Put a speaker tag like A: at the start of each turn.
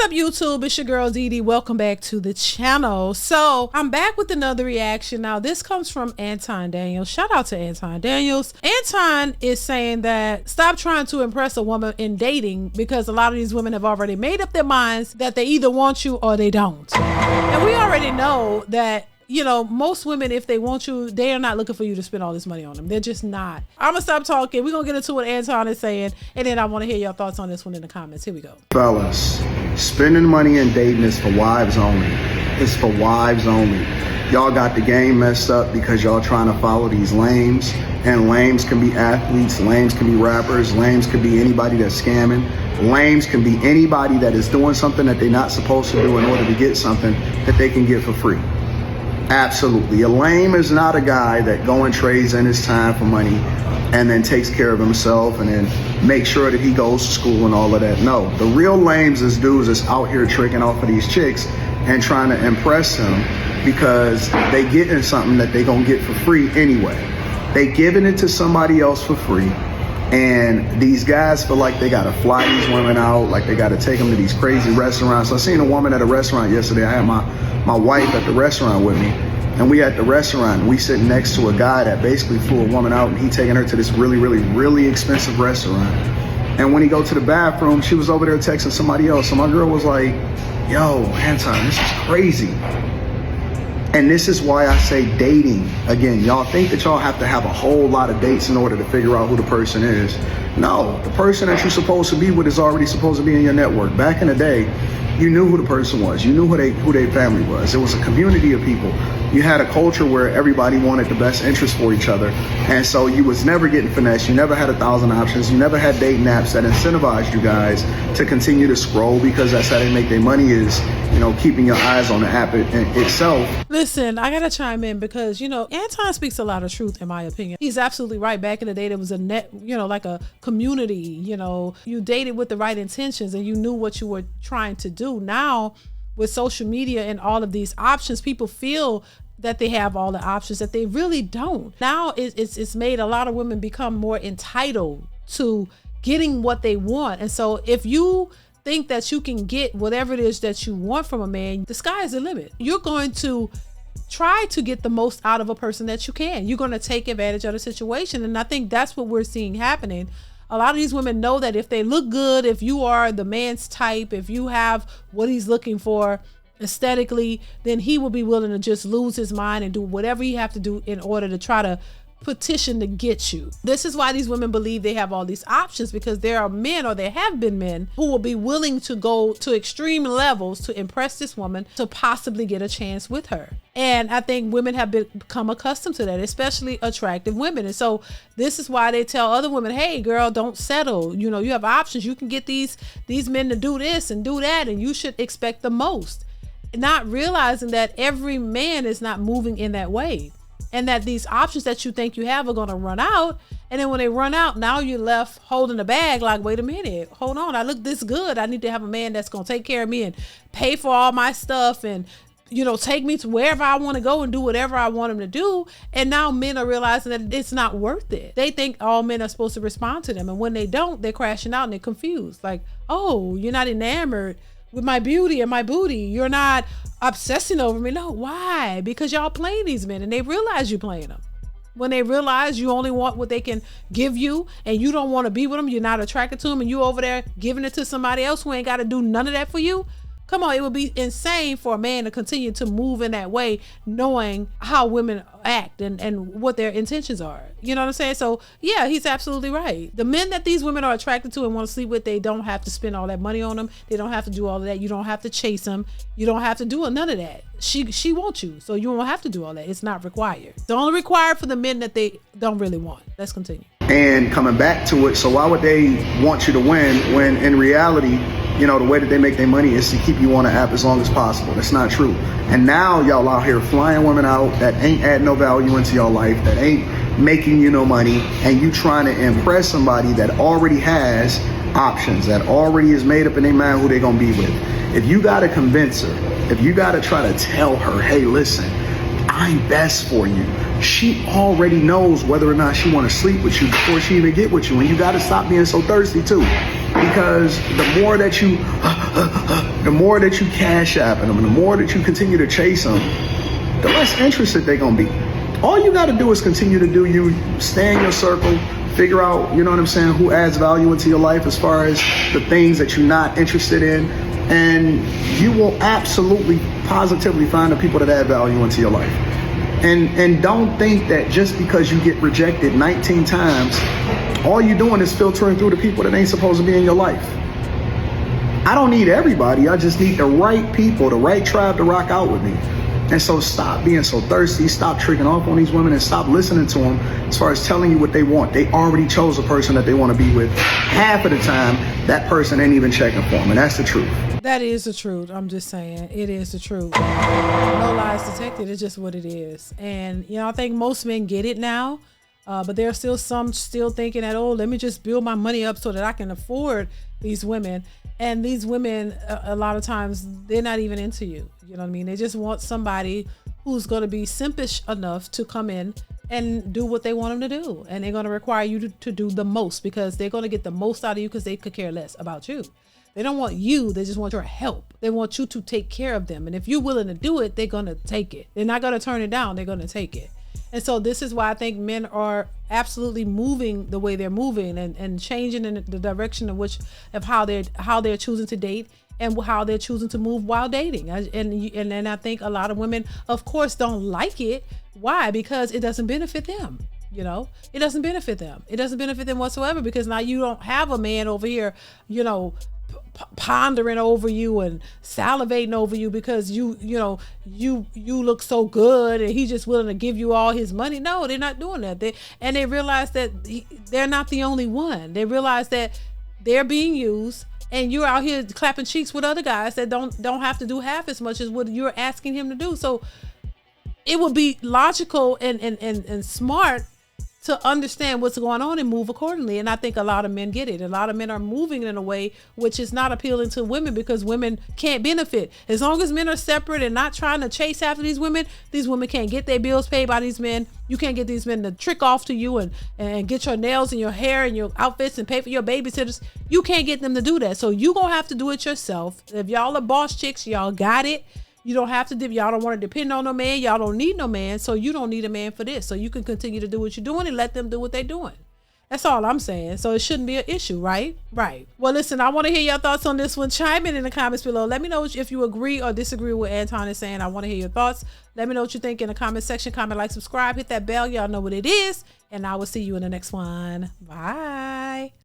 A: up, YouTube? It's your girl DeeDee. Welcome back to the channel. So I'm back with another reaction. Now this comes from Anton Daniels. Shout out to Anton Daniels. Anton is saying that stop trying to impress a woman in dating, because a lot of these women have already made up their minds that they either want you or they don't. And we already know that, you know, most women, if they want you, they are not looking for you to spend all this money on them. They're just not. I'm gonna stop talking. We're gonna get into what Anton is saying, and then I want to hear your thoughts on this one in the comments. Here we go.
B: Fellas, spending money and dating is for wives only. It's for wives only. Y'all got the game messed up because y'all trying to follow these lames, and lames can be athletes, lames can be rappers, lames can be anybody that's scamming. Lames can be anybody that is doing something that they're not supposed to do in order to get something that they can get for free. Absolutely. A lame is not a guy that go and trades in his time for money and then takes care of himself and then makes sure that he goes to school and all of that. No, the real lames is dudes that's out here tricking off of these chicks and trying to impress them because they getting something that they gonna get for free anyway. They giving it to somebody else for free, and these guys feel like they gotta fly these women out, like they gotta take them to these crazy restaurants. I seen a woman at a restaurant yesterday. I had my wife at the restaurant with me, and we at the restaurant, we sitting next to a guy that basically flew a woman out, and he taking her to this really expensive restaurant. And when he go to the bathroom, she was over there texting somebody else. So my girl was like, yo, Anton, this is crazy. And this is why I say dating. Again, y'all think that y'all have to have a whole lot of dates in order to figure out who the person is. No, the person that you're supposed to be with is already supposed to be in your network. Back in the day, you knew who the person was. You knew who their family was. It was a community of people. You had a culture where everybody wanted the best interest for each other. And so you was never getting finessed. You never had 1,000 options. You never had dating apps that incentivized you guys to continue to scroll, because that's how they make their money, is, you know, keeping your eyes on the app itself.
A: Listen, I gotta chime in because, you know, Anton speaks a lot of truth in my opinion. He's absolutely right. Back in the day, there was a net, you know, like a community, you know, you dated with the right intentions and you knew what you were trying to do. Now with social media and all of these options, people feel that they have all the options that they really don't. Now it's made a lot of women become more entitled to getting what they want. And so if you think that you can get whatever it is that you want from a man, the sky is the limit. You're going to try to get the most out of a person that you can. You're going to take advantage of the situation. And I think that's what we're seeing happening. A lot of these women know that if they look good, if you are the man's type, if you have what he's looking for aesthetically, then he will be willing to just lose his mind and do whatever he have to do in order to try to petition to get you. This is why these women believe they have all these options, because there are men, or there have been men, who will be willing to go to extreme levels to impress this woman to possibly get a chance with her. And I think women have become accustomed to that, especially attractive women. And so this is why they tell other women, hey girl, don't settle. You know, you have options. You can get these men to do this and do that, and you should expect the most. Not realizing that every man is not moving in that way, and that these options that you think you have are going to run out. And then when they run out, now you're left holding the bag like, wait a minute, hold on, I look this good. I need to have a man that's going to take care of me and pay for all my stuff and, you know, take me to wherever I want to go and do whatever I want him to do. And now men are realizing that it's not worth it. They think all men are supposed to respond to them. And when they don't, they're crashing out and they're confused. Like, oh, you're not enamored with my beauty and my booty. You're not obsessing over me. No, why? Because y'all playing these men, and they realize you playing them. When they realize you only want what they can give you and you don't want to be with them, you're not attracted to them, and you over there giving it to somebody else who ain't got to do none of that for you. Come on, it would be insane for a man to continue to move in that way, knowing how women act and what their intentions are. You know what I'm saying? So yeah, he's absolutely right. The men that these women are attracted to and want to sleep with, they don't have to spend all that money on them. They don't have to do all of that. You don't have to chase them. You don't have to do none of that. She wants you, so you won't have to do all that. It's not required. It's only required for the men that they don't really want. Let's continue.
B: And coming back to it, so why would they want you to win when in reality, you know, the way that they make their money is to keep you on the app as long as possible? That's not true. And now y'all out here flying women out that ain't add no value into your life, that ain't making you no money, and you trying to impress somebody that already has options, that already is made up in their mind who they're gonna be with. If you gotta convince her, if you gotta try to tell her, hey, listen, I'm best for you, she already knows whether or not she want to sleep with you before she even get with you. And you got to stop being so thirsty too, because the more that you cash app them, and the more that you continue to chase them, the less interested they're gonna be. All you got to do is continue to do you, stay in your circle, figure out, you know what I'm saying, who adds value into your life as far as the things that you're not interested in, and you will absolutely, positively find the people that add value into your life. And don't think that just because you get rejected 19 times, all you're doing is filtering through the people that ain't supposed to be in your life. I don't need everybody. I just need the right people, the right tribe to rock out with me. And so stop being so thirsty, stop tricking off on these women, and stop listening to them as far as telling you what they want. They already chose a person that they want to be with. Half of the time, that person ain't even checking for them, and that's the truth.
A: That is the truth. I'm just saying, it is the truth. No lies detected. It's just what it is. And, you know, I think most men get it now, but there are still some still thinking that, oh, let me just build my money up so that I can afford these women. And these women, a lot of times, they're not even into you. You know what I mean? They just want somebody who's going to be simpish enough to come in and do what they want them to do. And they're going to require you to do the most, because they're going to get the most out of you, because they could care less about you. They don't want you. They just want your help. They want you to take care of them. And if you're willing to do it, they're going to take it. They're not going to turn it down. They're going to take it. And so this is why I think men are absolutely moving the way they're moving, and changing in the direction of how they're choosing to date, and how they're choosing to move while dating. And I think a lot of women, of course, don't like it. Why? Because it doesn't benefit them. You know, it doesn't benefit them. It doesn't benefit them whatsoever, because now you don't have a man over here, you know, pondering over you and salivating over you because you look so good and he's just willing to give you all his money. No, they're not doing that. They realize that they're not the only one. They realize that they're being used, and you're out here clapping cheeks with other guys that don't have to do half as much as what you're asking him to do. So it would be logical and smart to understand what's going on and move accordingly. And I think a lot of men get it. A lot of men are moving in a way which is not appealing to women, because women can't benefit. As long as men are separate and not trying to chase after these women can't get their bills paid by these men. You can't get these men to trick off to you and get your nails and your hair and your outfits and pay for your babysitters. You can't get them to do that. So you gonna have to do it yourself. If y'all are boss chicks, y'all got it. You don't have to, y'all don't want to depend on no man. Y'all don't need no man. So you don't need a man for this. So you can continue to do what you're doing and let them do what they're doing. That's all I'm saying. So it shouldn't be an issue, right? Right. Well, listen, I want to hear your thoughts on this one. Chime in the comments below. Let me know if you agree or disagree with what Anton is saying. I want to hear your thoughts. Let me know what you think in the comment section. Comment, like, subscribe, hit that bell. Y'all know what it is. And I will see you in the next one. Bye.